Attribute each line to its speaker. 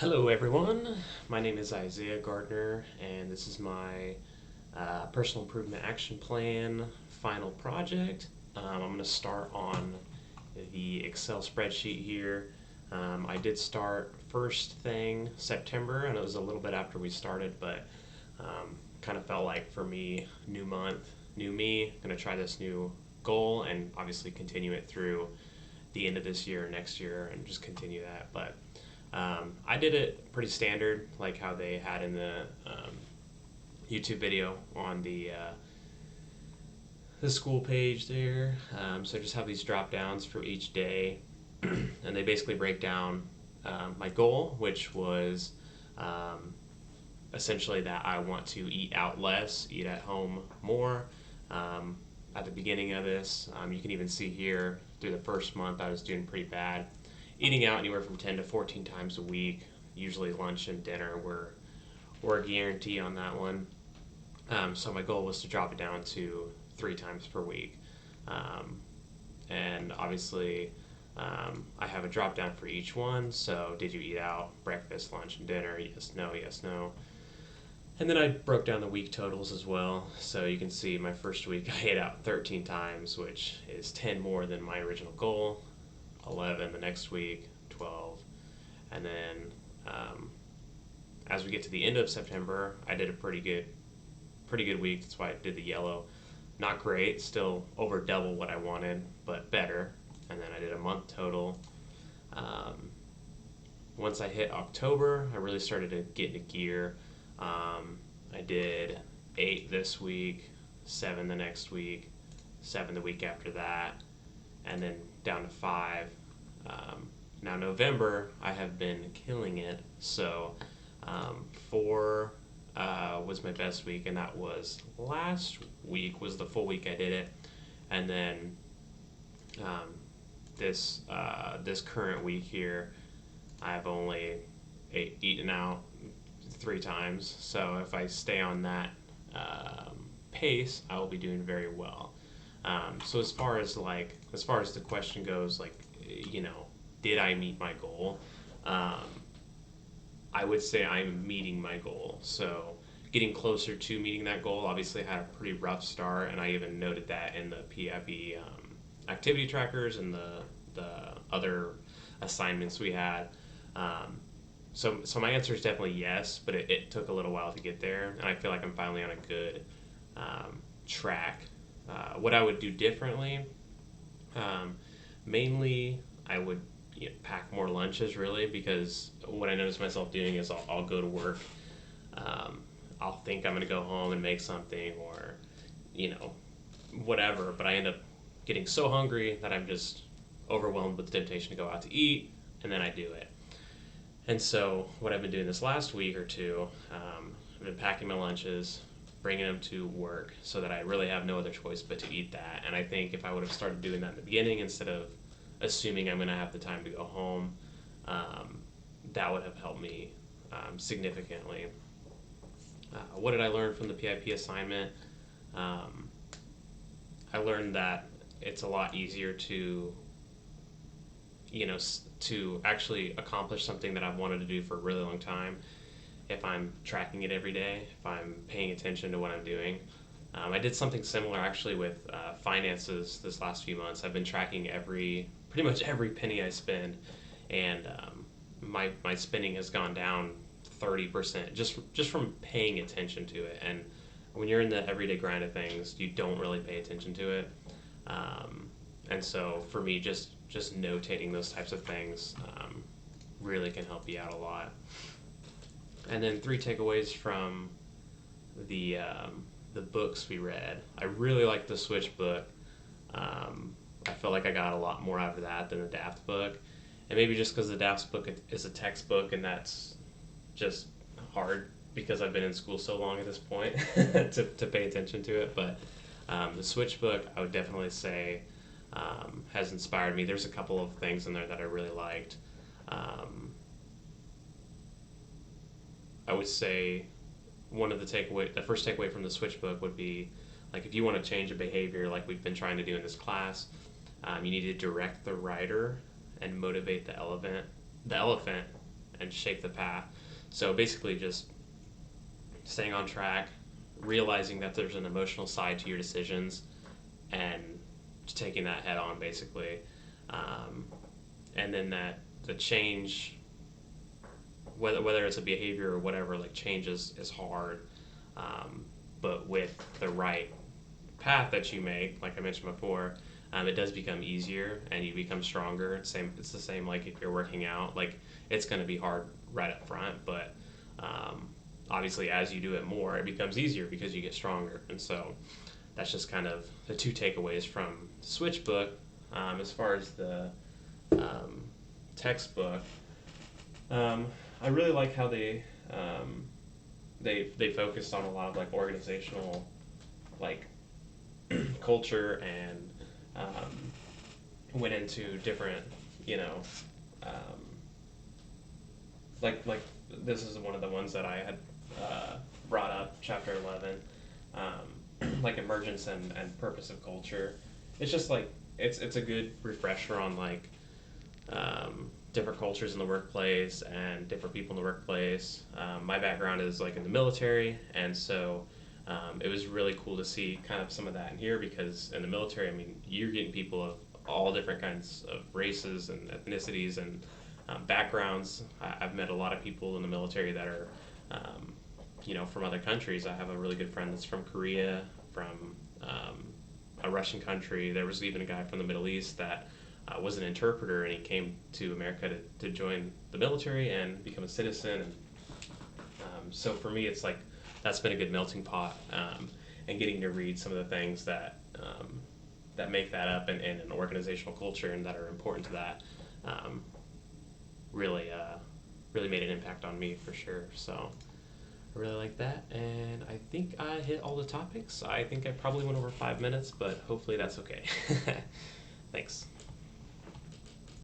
Speaker 1: Hello, everyone. My name is Isaiah Gardner, and this is my personal improvement action plan final project. I'm going to start on the Excel spreadsheet here. I did start first thing September, and it was a little bit after we started, but kind of felt like for me, new month, new me, going to try this new goal and obviously continue it through the end of this year, next year, and just continue that. But I did it pretty standard, like how they had in the YouTube video on the school page there. So I just have these drop downs for each day, and they basically break down my goal, which was essentially that I want to eat out less, eat at home more. At the beginning of this, you can even see here through the first month I was doing pretty bad. Eating out anywhere from 10 to 14 times a week, usually lunch and dinner were a guarantee on that one. So my goal was to drop it down to 3 times per week. And obviously, I have a drop down for each one. So, did you eat out breakfast, lunch, and dinner? Yes, no, yes, no. And then I broke down the week totals as well. So you can see my first week I ate out 13 times, which is 10 more than my original goal. 11 the next week, 12. And then as we get to the end of September, I did a pretty good week. That's why I did the yellow. Not great, still over double what I wanted, but better. And then I did a month total. Once I hit October, I really started to get into gear. I did 8 this week, 7 the next week, 7 the week after that, and then down to 5. Now November, I have been killing it. So 4 was my best week, and that was last week was the full week I did it. And then this current week here, I've only eaten out 3 times. So if I stay on that pace, I will be doing very well. So as far as the question goes, did I meet my goal? I would say I'm meeting my goal. So getting closer to meeting that goal. Obviously, I had a pretty rough start, and I even noted that in the PIP activity trackers and the other assignments we had. So my answer is definitely yes, but it took a little while to get there, and I feel like I'm finally on a good track. What I would do differently, mainly I would pack more lunches, really, because what I notice myself doing is I'll go to work, I'll think I'm going to go home and make something or whatever, but I end up getting so hungry that I'm just overwhelmed with the temptation to go out to eat, and then I do it. And so what I've been doing this last week or two, I've been packing my lunches, bringing them to work so that I really have no other choice but to eat that. And I think if I would have started doing that in the beginning instead of assuming I'm going to have the time to go home, that would have helped me significantly. What did I learn from the PIP assignment? I learned that it's a lot easier to to actually accomplish something that I've wanted to do for a really long time if I'm tracking it every day, if I'm paying attention to what I'm doing. I did something similar actually with finances this last few months. I've been tracking pretty much every penny I spend, and my spending has gone down 30% just from paying attention to it. And when you're in the everyday grind of things, you don't really pay attention to it. And so for me, just notating those types of things really can help you out a lot. And then 3 takeaways from the books we read. I really liked the Switch book. I feel like I got a lot more out of that than the DAFT book. And maybe just because the DAFT book is a textbook, and that's just hard because I've been in school so long at this point to pay attention to it. But the Switch book, I would definitely say, has inspired me. There's a couple of things in there that I really liked. I would say the first takeaway from the Switch book would be, like, if you want to change a behavior like we've been trying to do in this class, you need to direct the rider and motivate the elephant and shape the path. So basically, just staying on track, realizing that there's an emotional side to your decisions, and taking that head on, basically. Um, and then that the change, whether it's a behavior or whatever, like change is hard. Um, but with the right path that you make, like I mentioned before, it does become easier and you become stronger. It's the same like if you're working out. Like it's going to be hard right up front, but um, obviously as you do it more, it becomes easier because you get stronger. And so that's just kind of the two takeaways from the Switch book. As far as the um, textbook, I really like how they focused on a lot of like organizational like culture and went into different, you know, um, like this is one of the ones that I had brought up, chapter 11, like emergence and purpose of culture. It's just like it's a good refresher on like different cultures in the workplace and different people in the workplace. My background is like in the military, and so it was really cool to see kind of some of that in here because in the military, I mean, you're getting people of all different kinds of races and ethnicities and backgrounds. I've met a lot of people in the military that are, from other countries. I have a really good friend that's from Korea, from a Russian country. There was even a guy from the Middle East that was an interpreter, and he came to America to join the military and become a citizen. And so for me, it's like that's been a good melting pot, and getting to read some of the things that make that up in an organizational culture and that are important to that um, really made an impact on me for sure. So I really like that, and I think I hit all the topics. I think I probably went over 5 minutes, but hopefully that's okay. Thanks.